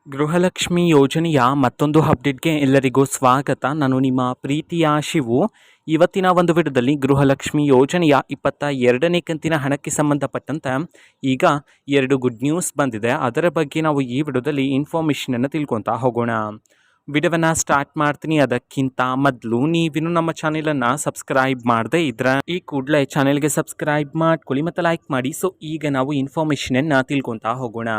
ಗೃಹಲಕ್ಷ್ಮಿ ಯೋಜನೆಯ ಮತ್ತೊಂದು ಅಪ್ಡೇಟ್ಗೆ ಎಲ್ಲರಿಗೂ ಸ್ವಾಗತ. ನಾನು ನಿಮ್ಮ ಪ್ರೀತಿಯ ಶಿವು. ಇವತ್ತಿನ ಒಂದು ವಿಡಿಯೋದಲ್ಲಿ ಗೃಹಲಕ್ಷ್ಮಿ ಯೋಜನೆಯ 22ನೇ ಕಂತಿನ ಹಣಕ್ಕೆ ಸಂಬಂಧಪಟ್ಟಂತೆ ಈಗ 2 ಗುಡ್ ನ್ಯೂಸ್ ಬಂದಿದೆ. ಅದರ ಬಗ್ಗೆ ನಾವು ಈ ವಿಡಿಯೋದಲ್ಲಿ ಇನ್ಫಾರ್ಮೇಷನನ್ನು ತಿಳ್ಕೊತಾ ಹೋಗೋಣ. ವಿಡಿಯೋವನ್ನು ಸ್ಟಾರ್ಟ್ ಮಾಡ್ತೀನಿ. ಅದಕ್ಕಿಂತ ಮೊದಲು ನೀವಿನ್ನು ನಮ್ಮ ಚಾನೆಲನ್ನು ಸಬ್ಸ್ಕ್ರೈಬ್ ಮಾಡದೇ ಇದ್ರೆ ಈ ಕೂಡಲೇ ಚಾನೆಲ್ಗೆ ಸಬ್ಸ್ಕ್ರೈಬ್ ಮಾಡ್ಕೊಳ್ಳಿ ಮತ್ತು ಲೈಕ್ ಮಾಡಿ. ಸೊ ಈಗ ನಾವು ಇನ್ಫಾರ್ಮೇಷನನ್ನು ತಿಳ್ಕೊತಾ ಹೋಗೋಣ.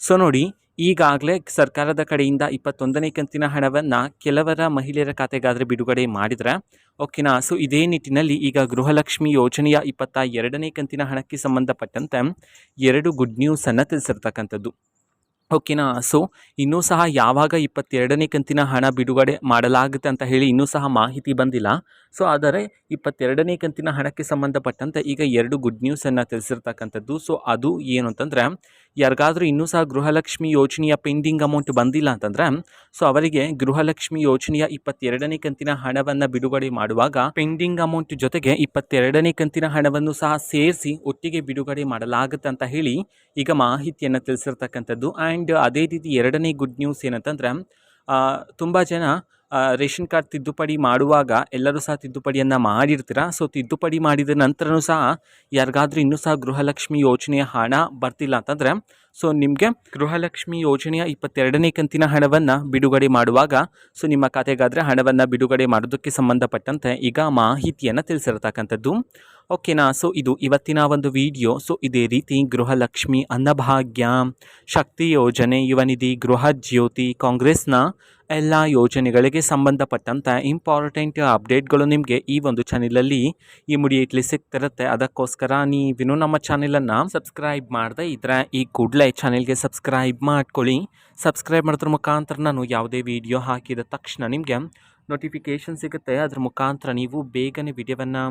ಸೊ ನೋಡಿ, ಈಗಾಗಲೇ ಸರ್ಕಾರದ ಕಡೆಯಿಂದ 21ನೇ ಕಂತಿನ ಹಣವನ್ನು ಕೆಲವರ ಮಹಿಳೆಯರ ಖಾತೆಗಾದರೆ ಬಿಡುಗಡೆ ಮಾಡಿದರೆ ಓಕೆನಾ. ಸೊ ಇದೇ ನಿಟ್ಟಿನಲ್ಲಿ ಈಗ ಗೃಹಲಕ್ಷ್ಮಿ ಯೋಜನೆಯ 22ನೇ ಕಂತಿನ ಹಣಕ್ಕೆ ಸಂಬಂಧಪಟ್ಟಂತೆ 2 ಗುಡ್ ನ್ಯೂಸನ್ನು ತಿಳಿಸಿರ್ತಕ್ಕಂಥದ್ದು ಓಕೆನಾ. ಸೊ ಇನ್ನೂ ಸಹ ಯಾವಾಗ 22ನೇ ಕಂತಿನ ಹಣ ಬಿಡುಗಡೆ ಮಾಡಲಾಗುತ್ತೆ ಅಂತ ಹೇಳಿ ಇನ್ನೂ ಸಹ ಮಾಹಿತಿ ಬಂದಿಲ್ಲ. ಸೊ ಆದರೆ 22ನೇ ಕಂತಿನ ಹಣಕ್ಕೆ ಸಂಬಂಧಪಟ್ಟಂತೆ ಈಗ 2 ಗುಡ್ ನ್ಯೂಸನ್ನು ತಿಳಿಸಿರ್ತಕ್ಕಂಥದ್ದು. ಸೊ ಅದು ಏನು ಅಂತಂದರೆ, ಯಾರಿಗಾದರೂ ಇನ್ನೂ ಸಹ ಗೃಹಲಕ್ಷ್ಮಿ ಯೋಜನೆಯ ಪೆಂಡಿಂಗ್ ಅಮೌಂಟ್ ಬಂದಿಲ್ಲ ಅಂತಂದರೆ ಸೊ ಅವರಿಗೆ ಗೃಹಲಕ್ಷ್ಮಿ ಯೋಜನೆಯ 22ನೇ ಕಂತಿನ ಹಣವನ್ನು ಬಿಡುಗಡೆ ಮಾಡುವಾಗ ಪೆಂಡಿಂಗ್ ಅಮೌಂಟ್ ಜೊತೆಗೆ 22ನೇ ಕಂತಿನ ಹಣವನ್ನು ಸಹ ಸೇರಿಸಿ ಒಟ್ಟಿಗೆ ಬಿಡುಗಡೆ ಮಾಡಲಾಗುತ್ತೆ ಅಂತ ಹೇಳಿ ಈಗ ಮಾಹಿತಿಯನ್ನು ತಿಳಿಸಿರ್ತಕ್ಕಂಥದ್ದು. ಆ್ಯಂಡ್ ಅದೇ ರೀತಿ 2ನೇ ಗುಡ್ ನ್ಯೂಸ್ ಏನಂತಂದರೆ, ತುಂಬ ಜನ ರೇಷನ್ ಕಾರ್ಡ್ ತಿದ್ದುಪಡಿ ಮಾಡುವಾಗ ಎಲ್ಲರೂ ಸಹ ತಿದ್ದುಪಡಿಯನ್ನು ಮಾಡಿರ್ತೀರ. ಸೊ ತಿದ್ದುಪಡಿ ಮಾಡಿದ ನಂತರನೂ ಸಹ ಯಾರಿಗಾದ್ರೂ ಇನ್ನೂ ಸಹ ಗೃಹಲಕ್ಷ್ಮಿ ಯೋಜನೆಯ ಹಣ ಬರ್ತಿಲ್ಲ ಅಂತಂದರೆ ಸೊ ನಿಮಗೆ ಗೃಹಲಕ್ಷ್ಮಿ ಯೋಜನೆಯ 22ನೇ ಕಂತಿನ ಹಣವನ್ನು ಬಿಡುಗಡೆ ಮಾಡುವಾಗ ಸೊ ನಿಮ್ಮ ಖಾತೆಗಾದರೆ ಹಣವನ್ನು ಬಿಡುಗಡೆ ಮಾಡೋದಕ್ಕೆ ಸಂಬಂಧಪಟ್ಟಂತೆ ಈಗ ಮಾಹಿತಿಯನ್ನು ತಿಳಿಸಿರ್ತಕ್ಕಂಥದ್ದು ಓಕೆನಾ. ಸೊ ಇದು ಇವತ್ತಿನ ಒಂದು ವಿಡಿಯೋ. ಸೊ ಇದೇ ರೀತಿ ಗೃಹಲಕ್ಷ್ಮಿ, ಅನ್ನಭಾಗ್ಯ, ಶಕ್ತಿ ಯೋಜನೆ, ಯುವ ನಿಧಿ, ಗೃಹ ಜ್ಯೋತಿ, ಕಾಂಗ್ರೆಸ್ನ ಎಲ್ಲ ಯೋಜನೆಗಳಿಗೆ ಸಂಬಂಧಪಟ್ಟಂಥ ಇಂಪಾರ್ಟೆಂಟ್ ಅಪ್ಡೇಟ್ಗಳು ನಿಮಗೆ ಈ ಒಂದು ಚಾನಲಲ್ಲಿ ಇಮಿಡಿಯೇಟ್ಲಿ ಸಿಗ್ತಿರುತ್ತೆ. ಅದಕ್ಕೋಸ್ಕರ ನೀವಿನ್ನೂ ನಮ್ಮ ಚಾನಲನ್ನು ಸಬ್ಸ್ಕ್ರೈಬ್ ಮಾಡದೆ ಇದ್ದರೆ ಈ ಕೂಡಲೇ ಚಾನಲ್ಗೆ ಸಬ್ಸ್ಕ್ರೈಬ್ ಮಾಡ್ಕೊಳ್ಳಿ. ಸಬ್ಸ್ಕ್ರೈಬ್ ಮಾಡೋದ್ರ ಮುಖಾಂತರ ನಾನು ಯಾವುದೇ ವಿಡಿಯೋ ಹಾಕಿದ ತಕ್ಷಣ ನಿಮಗೆ ನೋಟಿಫಿಕೇಷನ್ ಸಿಗುತ್ತೆ. ಅದ್ರ ಮುಖಾಂತರ ನೀವು ಬೇಗನೆ ವಿಡಿಯೋವನ್ನು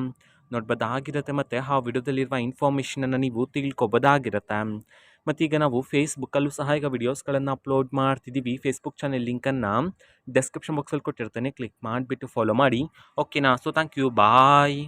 ನೋಡ್ಬೋದಾಗಿರುತ್ತೆ ಮತ್ತು ಆ ವಿಡಿಯೋದಲ್ಲಿರುವ ಇನ್ಫಾರ್ಮೇಷನನ್ನು ನೀವು ತಿಳ್ಕೊಬೋದಾಗಿರುತ್ತೆ. ಮತ್ತೀಗ ನಾವು ಫೇಸ್ಬುಕ್ಕಲ್ಲೂ ಸಹ ಈಗ ವಿಡಿಯೋಸ್ಗಳನ್ನು ಅಪ್ಲೋಡ್ ಮಾಡ್ತಿದ್ದೀವಿ. ಫೇಸ್ಬುಕ್ ಚಾನೆಲ್ ಲಿಂಕನ್ನು ಡೆಸ್ಕ್ರಿಪ್ಷನ್ ಬಾಕ್ಸಲ್ಲಿ ಕೊಟ್ಟಿರ್ತೇನೆ, ಕ್ಲಿಕ್ ಮಾಡಿಬಿಟ್ಟು ಫಾಲೋ ಮಾಡಿ ಓಕೆನಾ. So thank you, bye.